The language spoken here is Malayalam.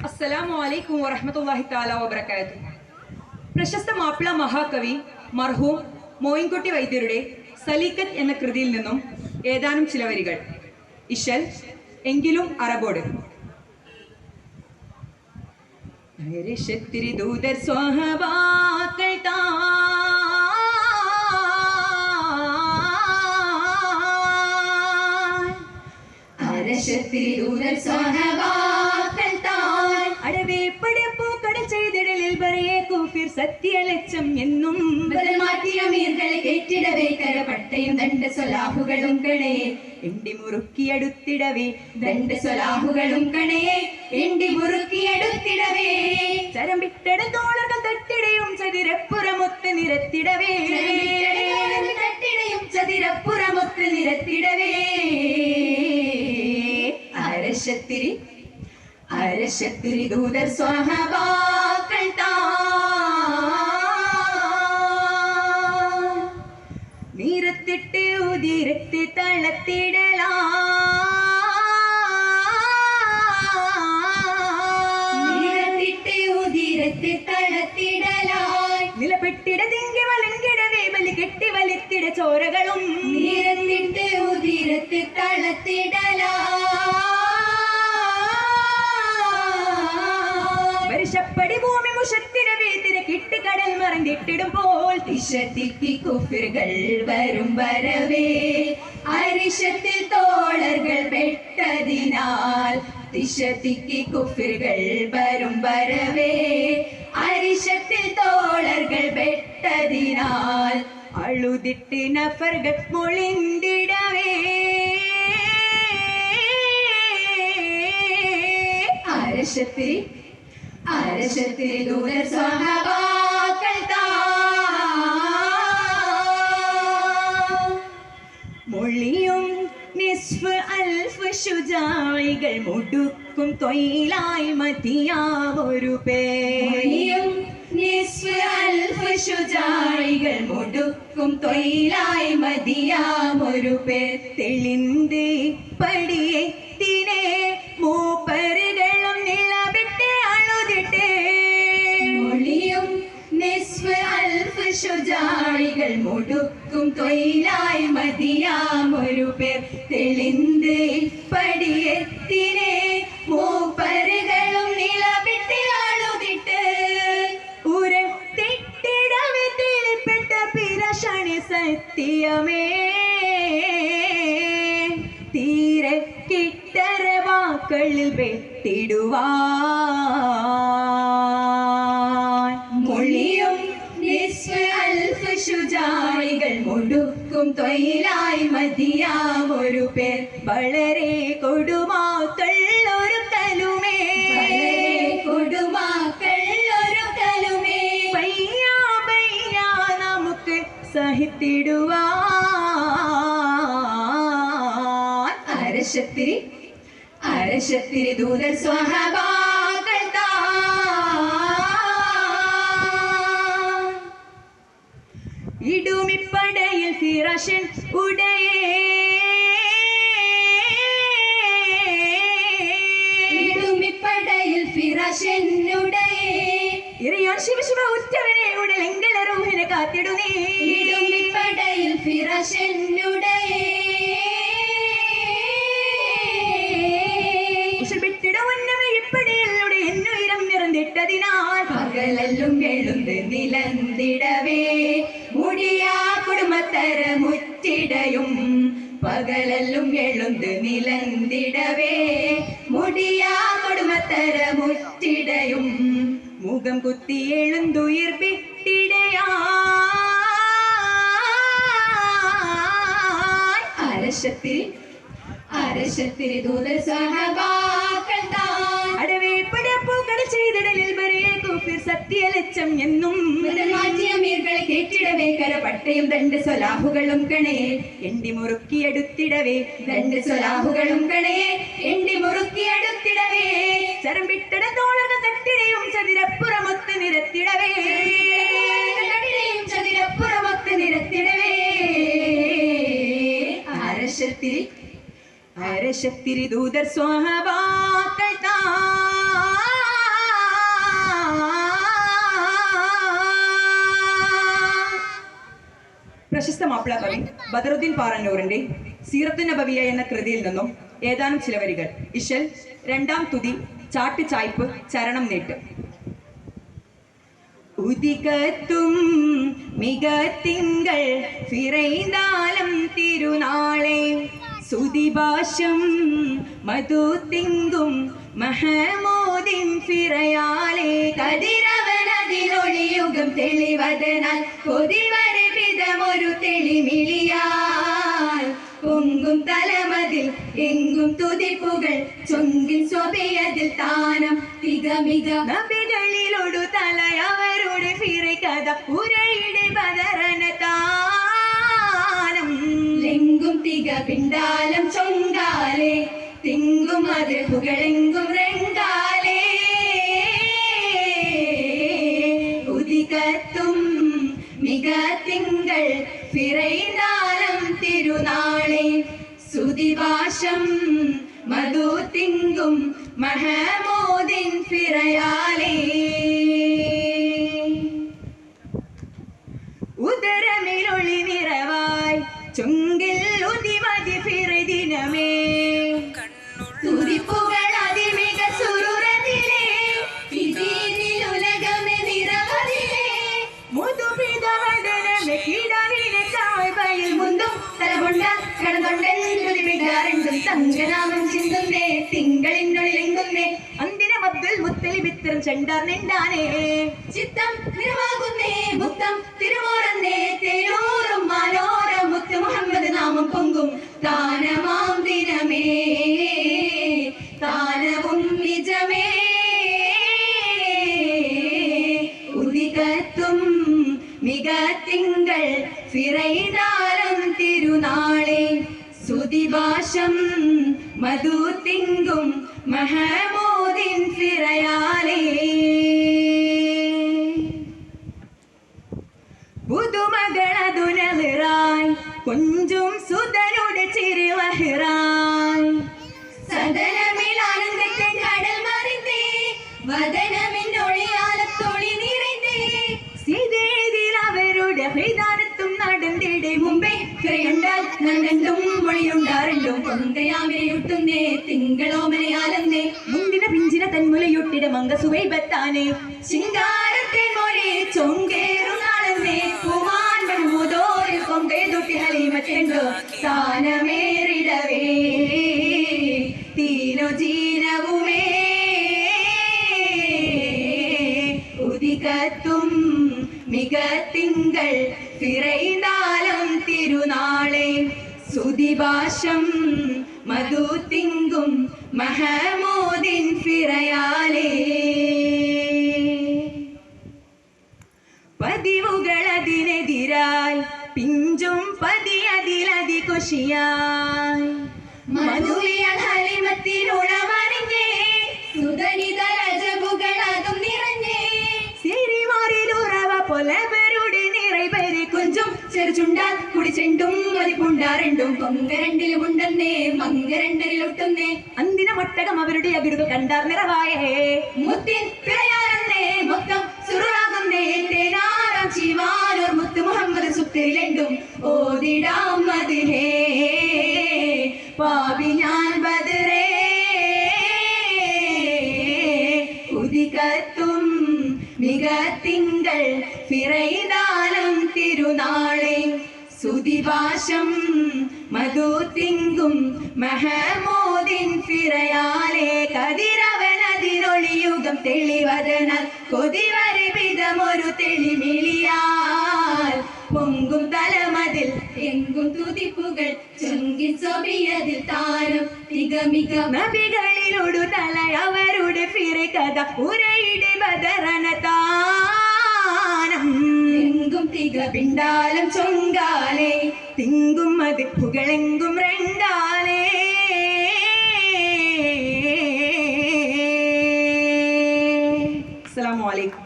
അസ്സലാമു അലൈക്കും വറഹ്മത്തുള്ളാഹി തആല വബറകാതുഹു. പ്രശസ്ത മാപ്പിള മഹാകവി മർഹൂം മോയിൻകുട്ടി വൈദ്യരുടെ സലീക്കത്ത് എന്ന കൃതിയിൽ നിന്നും ഏതാനും ചില വരികൾ. ഇശൽ എങ്കിലും അറബോട്. ദൂതർ സ്വഹബാക്കൾ ദൂതർ സ്വഹബാക്കൾ അടവേ പടപ്പൂ കട ചെയ്തിടലിൽ പറയേ കൂഫിർ സത്യലക്ഷം എന്നും മാറ്റിയ മീർകളെ കേറ്റിടവേ കരപട്ടയും ദണ്ഡ സ്വലാഹുകളും കണയെ എണ്ടി മുറുക്കിയടുത്തിടവേ ദണ്ഡ സ്വലാഹുകളും കണയെ എണ്ടി മുറുക്കിയടുത്തിടവേ ചരം വിട്ടട തോളകൾ തട്ടിടയും ചതിരപ്പുറമൊത്ത് നിരത്തിടവേ തട്ടിടയും ചതിരപ്പുറമൊത്ത് നിരത്തിടവേ അരശത്തിരി അരശത്തിരി ദൂതർ സ്വഹബാക്കൾ നീരത്തിട്ട് ഉതിരത്ത് തളത്തിടലാ നീരത്തിട്ട് ഉതിരത്ത് തളത്തിടലായി നിലപ്പെട്ടിട തിങ്കി വലങ്കിടവേ ബലി കെട്ടി വലിത്തിട ചോരകളും നീരത്തിട്ട് ഉതിരത്ത് തളത്തിടലായി വർഷപ്പടി ഭൂമി മുഷത്തിടവേ തിരക്കിട്ട് കടൽ മറന്നിട്ടിടുമ്പോൾ ദിശത്തിക്ക് കുഫിറുകൾ വരും വരവേ അരിശത്തിൽ തോളர்கள் പെട്ടതിനാൽ ദിശത്തിക്ക് കുഫിറുകൾ വരും വരവേ അരിശത്തിൽ തോളர்கள் പെട്ടതിനാൽ അഴുതിട്ട് നഫർകൾ മൊളിന്തിടവേ അരശത്തിൽ അരശത്തിൽ ദൂതർ സ്വഹബാക്കൾ മൊഴിയും നിസ്ഫ് അൽഫ് ശുജായികൾ മുടുക്കും തൊയിലായി മതിയാവൊരു പേയും നിസ്ഫ് അൽഫ് ശുജായികൾ മുടുക്കും തൊയിലായി മതിയാമൊരു പേർ തെളിന്ത് പടിയെത്തിനെ മൂപ്പരുകളും നിളവിട്ട് അഴുതിട്ട് മൊഴിയും നിസ്ഫ് അൽഫ് ശുജായികൾ മുടുക്കും തൊയിലായി മതിയാമൊരു പേർ തെളിന്ത് പടിയെത്തിനെ മൂപ്പരുകളും നിളവിട്ട് അഴുതിട്ട് ഉരത്തിട്ടിടവെ തെളിപ്പെട്ട പിരശണി സത്യമേ തീരെ കിട്ടര വാക്കളിൽ വെട്ടിടുവാൻ മൊഴിയും നിസ്ഫ് അൽഫ് ശുജായികൾ മുടുക്കും തൊയിലായി മതിയാമൊരു പേർ വളരെ കൊടുമാക്കൾ ഒരു കലുമേ കൊടുമാക്കൾ ഒരു കലുമേ പയ്യാ പയ്യാ നമുക്ക് സഹിത്തിടുവാൻ അരശത്തിരി അരശത്തിരി ദൂതർ സ്വഹബാക്കൾ ഇടുമിപ്പടയിൽ ഫിറഷൻ ഉടയേ ഇടുമിപ്പടയിൽ ഫിറശനുടയേ ഇറിയോൻ ശിവശിവ ഉറ്റവനെ ഉടലെങ്കല റൂഹിനെ കാത്തിടുന്നേ ഇടുമിപ്പടയിൽ ഫിറശനുടയേ വിട്ടിട ഉന്നമ ഇപ്പടിയിലൂടെ എന്നുയരം നിറന്നിട്ടതിനാൽ പകലെല്ലും എഴുந்து നിലന്തിടവേ മുടിയാ കുടുംബത്തര മുറ്റിടയും പകലെല്ലും എഴുந்து നിലന്തിടവേ മുടിയാ കുടുംബത്തര മുറ്റിടയും മുഖം കുത്തി എഴുന്തുയിർപ്പിട്ടിടയാ അരശത്തിരി അരശത്തിരി ദൂതർ സ്വഹബാക്കൾ അടവേ പടപ്പൂക്കൾ ചെയ്തിടലിൽ വരയെ കൂപ്പിർ സത്യലക്ഷം എന്നും മാറ്റിയ മീർകളെ കേറ്റിടവേ കരപട്ടയും ദണ്ഡ സ്വലാഹുകളും കണയെ എണ്ടി മുറുക്കിയെടുത്തിടവേ ദണ്ഡ സ്വലാഹുകളും കണയെ എണ്ടി മുറുക്കിയെടുത്തിടവേ ചരം വിട്ടട തോളക തട്ടിടയും ചതിരപ്പുറമൊത്ത് നിരത്തിടവേ ചതിരപ്പുറമൊത്ത് നിരത്തിടവേ അരശത്തിരി അരശത്തിരി ദൂതർ സ്വഹബാക്കൾ പ്രശസ്ത മാപ്പിള കവി ബദറുദ്ദീൻ പാറന്നൂറിന്റെ സീറത്തുൻ നബവിയ എന്ന കൃതിയിൽ നിന്നും ഏതാനും ചില വരികൾ. ഇശൽ, രണ്ടാം തുതി, ചാട്ട് ചായ്പ്, ചരണം നീട്ട്. ഉദികത്തും മികത്തിങ്കൾ ഫിറൈന്താലം തിരുനാളെ സുതിഭാഷം മധു തിങ്കും മഹമൂദിൻ ഫിറയാലെ കതിരവനതിനൊളിയുഗം തെളിവതനാൽ കൊതിവരവിധമൊരു തെളിമിളിയാൽ പൊങ്കും തലമതിൽ എങ്കും തുതിപ്പുകൾ ചൊങ്കിൽ സ്വഭയതിൽ താനം തികമിക നബികളിലൊടു തലയവരുടെ ഫിറകഥ ഉരയുടെ ബദറന താനം ലെങ്കും തിക പിണ്ടാലം ചൊങ്കാലെ തിങ്കും അതിർപ്പുകളെങ്കും രംഗാലേ ഉദികത്തും മികത്തിങ്കൾ ഫിറൈന്താലം തിരുനാളെ സുതിഭാഷം മധു തിങ്കും മഹമൂദിൻ ഫിറയാലേ ഉദരമിലൊളി നിറവായി ചുങ്കിൽ ഉദിമതി ഫിറദിനമേ തുതിപ്പുകൾ അതിമിക സുരുരതിലേ ഇതിലുലകമേ നിറവതിലേ മുതുപിതവദനമേ കിടവിനെ ചായ്പയിൽ മുന്തും തലകൊണ്ട കടകൊണ്ടെന്തുതിമികാരണ്ടും തങ്കനാമം ചിന്തുന്നേ തിങ്കളിനുള്ളിലെങ്കുന്നേ അന്തിനം അബ്ദുൽ മുത്തലിബിത്തരം ചെണ്ടാർ നെണ്ടാനേ ചിത്തം നിറമാകുന്നേ മുത്തം തിരുവോറന്നേ തേനൂറും മാനോരം മുത്ത് മുഹമ്മദ് നാമം പൊങ്കും താനമാം ദിനമേ താനവും നിജമേ ഉദികത്തും മികത്തിങ്കൾ ഫിറൈന്താലം തിരുനാളെ സുതിഭാഷം മധു തിങ്കും മഹമൂദിൻ ഫിറയാലേ പുതുമകളതുനറായി കൊഞ്ചും സുതരുടെ ചിരിവഹിറായി സദനമിൽ ആനന്ദത്തെ കടൽ മറിന്തേ വദനമിന്നൊളിയാലത്തൊളി നിറൈന്തേ സീതേതിൽ അവരുടെ ഹൃദാനത്തും നടന്നിടെ മുമ്പേ കിറയുണ്ടാൽ നണ്ടണ്ടും മൊഴിയുണ്ടാറുണ്ടും കൊന്തയാമിരയുട്ടുന്നേ തിങ്കളോമനയാലെന്നേ മുണ്ടിന പിഞ്ചിന തന്മുലയൊട്ടിട മങ്കസുവൈ ബത്താനെ ശിങ്കാരത്തെ മൊഴി ചൊങ്കേറുന്നാളെന്നേ കുമാൻ ബഹുമോദോരു കൊങ്കൈ തൊട്ടി ഹലീമത്തെണ്ടോ സ്ഥാനമേറിടവേ തീനു ജീനവുമേ ഉദികത്തും മികത്തിങ്കൾ ഫിറൈന്താലം തിരുനാളെ സുതിഭാഷം മധു തിങ്കും മഹമൂദിൻ ഫിറയാലേ പതിവുകളതിനെതിരായി പിഞ്ചും പതിയതിലതി കുശിയായി മധുവിയൽ ഹലിമത്തിനുളമറിഞ്ഞേ സുതനിത രജബുകൾ അതും നിറഞ്ഞേ സിരിമാറിലുറവ പൊലവരുടെ നിറൈപരി കുഞ്ചും ചെറുചുണ്ടാൽ കുടിച്ചെണ്ടും വലിപ്പുണ്ടാരണ്ടും പൊങ്കരണ്ടിലുമുണ്ടെന്നേ മങ്കരണ്ടരിലൊട്ടുന്നേ അന്തിന ഒട്ടകം അവരുടെ അകിടുകൾ കണ്ടാർ നിറവായേ മുത്തിൻ പിറയാലെന്നേ മൊത്തം സുറാകുന്നേ തേനാറാം ശിവാനൂർ മുത്ത് മുഹമ്മദ് സുത്തിരിലെണ്ടും ഓതിടാം മതിലേ പാപി ഞാൻ ബദറേ ഉദികത്തും മികത്തിങ്കൾ ഫിറൈന്താലം തിരുനാളെ സുതിഭാഷം മധു തിങ്കും മഹമൂദിൻ ഫിറയാലേ കതിരവനതിനൊളിയുഗം തെളിവതനാൽ കൊതിവരവിധമൊരു തെളിമിളിയാൽ പൊങ്കും തലമതിൽ എങ്കും തുതിപ്പുകൾ ചൊങ്കി സ്വബിയതിൽ താരം തികമിക നബികളിലൊടു തലയവരുടെ ഫിറകഥ ഉരയുടെ ബദറന താനം എങ്കും തിക പിണ്ടാലം ചൊങ്കാലേ തിങ്കും അതിർപ്പുകളെങ്കും രണ്ടാലേ അസ്സലാമു അലൈക്കും.